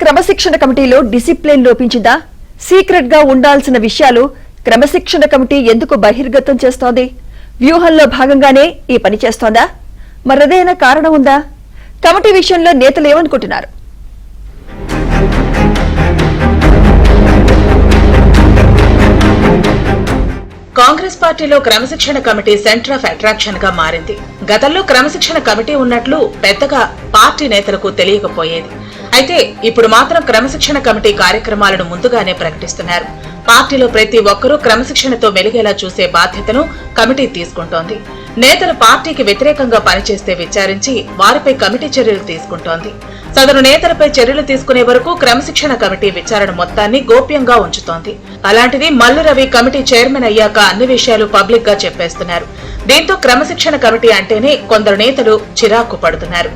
క్రమశిక్షణ కమిటీలో discipline లోపించిందా? Secret గా ఉండాల్సిన విషయాలు క్రమశిక్షణ కమిటీ ఎందుకు బహిర్గతం చేస్తోంది? వ్యూహంలో భాగంగానే ఈ పని చేస్తోందా? మరదేనా కారణం ఉందా? కమిటీ విషయంలో నేతలు ఏమనుకుంటున్నారు? కాంగ్రెస్ పార్టీలో క్రమశిక్షణ కమిటీ సెంటర్ ఆఫ్ అట్రాక్షన్ గా మారింది. గతంలో క్రమశిక్షణ కమిటీ ఉన్నట్లు పెద్దగా పార్టీ నేతలకు తెలియకపోయేది. అయితే ఇప్పుడు మాత్రం క్రమశిక్షణ కమిటీ కార్యక్రమాలను ముందుగానే ప్రకటిస్తున్నారు. పార్టీలో ప్రతి ఒక్కరూ క్రమశిక్షణతో మెలిగేలా చూసే బాధ్యతను కమిటీ తీసుకుంటోంది. నేతలు పార్టీకి వ్యతిరేకంగా పనిచేస్తే విచారించి వారిపై కమిటీ చర్యలు తీసుకుంటోంది. సదరు నేతలపై చర్యలు తీసుకునే వరకు క్రమశిక్షణ కమిటీ విచారణ మొత్తాన్ని గోప్యంగా ఉంచుతోంది. అలాంటిది మల్లు రవి కమిటీ చైర్మన్ అయ్యాక అన్ని విషయాలు పబ్లిక్ గా చెప్పేస్తున్నారు. దీంతో క్రమశిక్షణ కమిటీ అంటేనే కొందరు నేతలు చిరాకు పడుతున్నారు.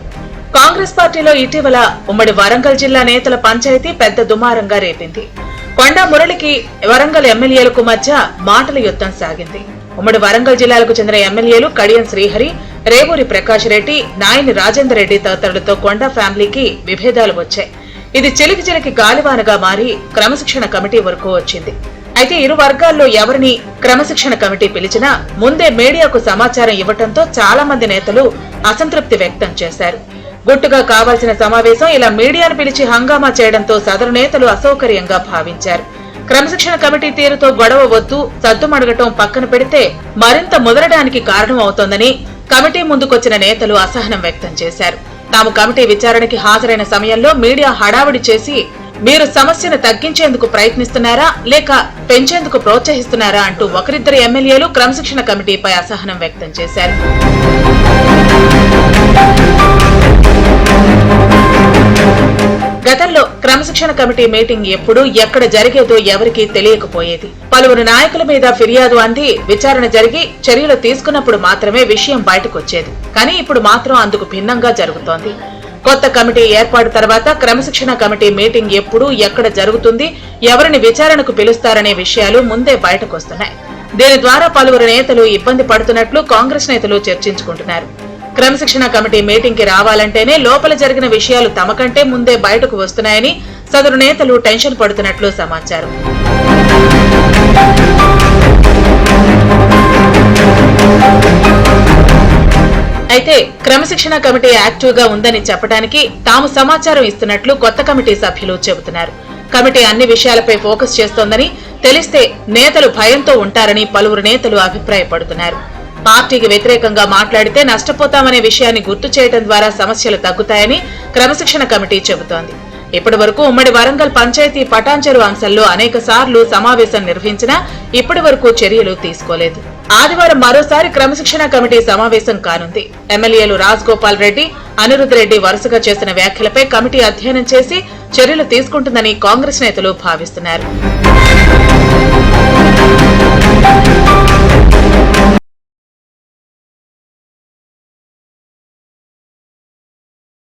కాంగ్రెస్ పార్టీలో ఇటీవల ఉమ్మడి వరంగల్ జిల్లా నేతల పంచాయతీ పెద్ద దుమారంగా రేపింది. కొండా మురళికి వరంగల్ ఎమ్మెల్యేలకు మధ్య మాటల యుద్ధం సాగింది. ఉమ్మడి వరంగల్ జిల్లాలకు చెందిన ఎమ్మెల్యేలు కడియం శ్రీహరి, రేవూరి ప్రకాష్ రెడ్డి, నాయని రాజేందర్ రెడ్డి తదితరులతో కొండా ఫ్యామిలీకి విభేదాలు వచ్చాయి. ఇది చిలికి గాలివానగా మారి క్రమశిక్షణ కమిటీ వరకు వచ్చింది. అయితే ఇరు వర్గాల్లో ఎవరిని క్రమశిక్షణ కమిటీ పిలిచినా ముందే మీడియాకు సమాచారం ఇవ్వడంతో చాలా మంది నేతలు అసంతృప్తి వ్యక్తం చేశారు. గుట్టుగా కావాల్సిన సమావేశం ఇలా మీడియాను పిలిచి హంగామా చేయడంతో సదరు నేతలు అసౌకర్యంగా భావించారు. క్రమశిక్షణ కమిటీ తీరుతో గొడవ వద్దు, సద్దుమడగటం పక్కన పెడితే మరింత ముదరడానికి కారణం అవుతోందని కమిటీ ముందుకొచ్చిన నేతలు అసహనం వ్యక్తం చేశారు. తాము కమిటీ విచారణకి హాజరైన సమయంలో మీడియా హడావుడి చేసి మీరు సమస్యను తగ్గించేందుకు ప్రయత్నిస్తున్నారా లేక పెంచేందుకు ప్రోత్సహిస్తున్నారా అంటూ ఒకరిద్దరు ఎమ్మెల్యేలు క్రమశిక్షణ కమిటీపై అసహనం వ్యక్తం చేశారు. గతంలో క్రమశిక్షణ కమిటీ మీటింగ్ ఎప్పుడు ఎక్కడ జరిగేదో ఎవరికీ తెలియకపోయేది. పలువురు నాయకుల మీద ఫిర్యాదు అంది విచారణ జరిగి చర్యలు తీసుకున్నప్పుడు మాత్రమే విషయం బయటకొచ్చేది. కానీ ఇప్పుడు మాత్రం అందుకు భిన్నంగా జరుగుతోంది. కొత్త కమిటీ ఏర్పాటు తర్వాత క్రమశిక్షణ కమిటీ మీటింగ్ ఎప్పుడు ఎక్కడ జరుగుతుంది, ఎవరిని విచారణకు పిలుస్తారనే విషయాలు ముందే బయటకొస్తున్నాయి. దీని ద్వారా పలువురు నేతలు ఇబ్బంది పడుతున్నట్లు కాంగ్రెస్ నేతలు చర్చించుకుంటున్నారు. క్రమశిక్షణ కమిటీ మీటింగ్ కి రావాలంటేనే లోపల జరిగిన విషయాలు తమ కంటే ముందే బయటకు వస్తున్నాయని సదరు నేతలు టెన్షన్ పడుతున్నట్లు సమాచారం. అయితే క్రమశిక్షణ కమిటీ యాక్టివ్ గా ఉందని చెప్పడానికి తాము సమాచారం ఇస్తున్నట్లు కొత్త కమిటీ సభ్యులు చెబుతున్నారు. కమిటీ అన్ని విషయాలపై ఫోకస్ చేస్తోందని తెలిస్తే నేతలు భయంతో ఉంటారని పలువురు నేతలు అభిప్రాయపడుతున్నారు. పార్టీకి వ్యతిరేకంగా మాట్లాడితే నష్టపోతామనే విషయాన్ని గుర్తు చేయడం ద్వారా సమస్యలు తగ్గుతాయని క్రమశిక్షణ కమిటీ చెబుతోంది. ఇప్పటి వరకు ఉమ్మడి వరంగల్ పంచాయతీ పటాన్చెరు అంశంలో అనేక సార్లు సమావేశం నిర్వహించినా ఇప్పటి వరకు చర్యలు తీసుకోలేదు. ఆదివారం మరోసారి క్రమశిక్షణ కమిటీ సమావేశం కానుంది. ఎమ్మెల్యేలు రాజగోపాల్ రెడ్డి, అనిరుద్ రెడ్డి వరుసగా చేసిన వ్యాఖ్యలపై కమిటీ అధ్యయనం చేసి చర్యలు తీసుకుంటుందని కాంగ్రెస్ నేతలు భావిస్తున్నారు.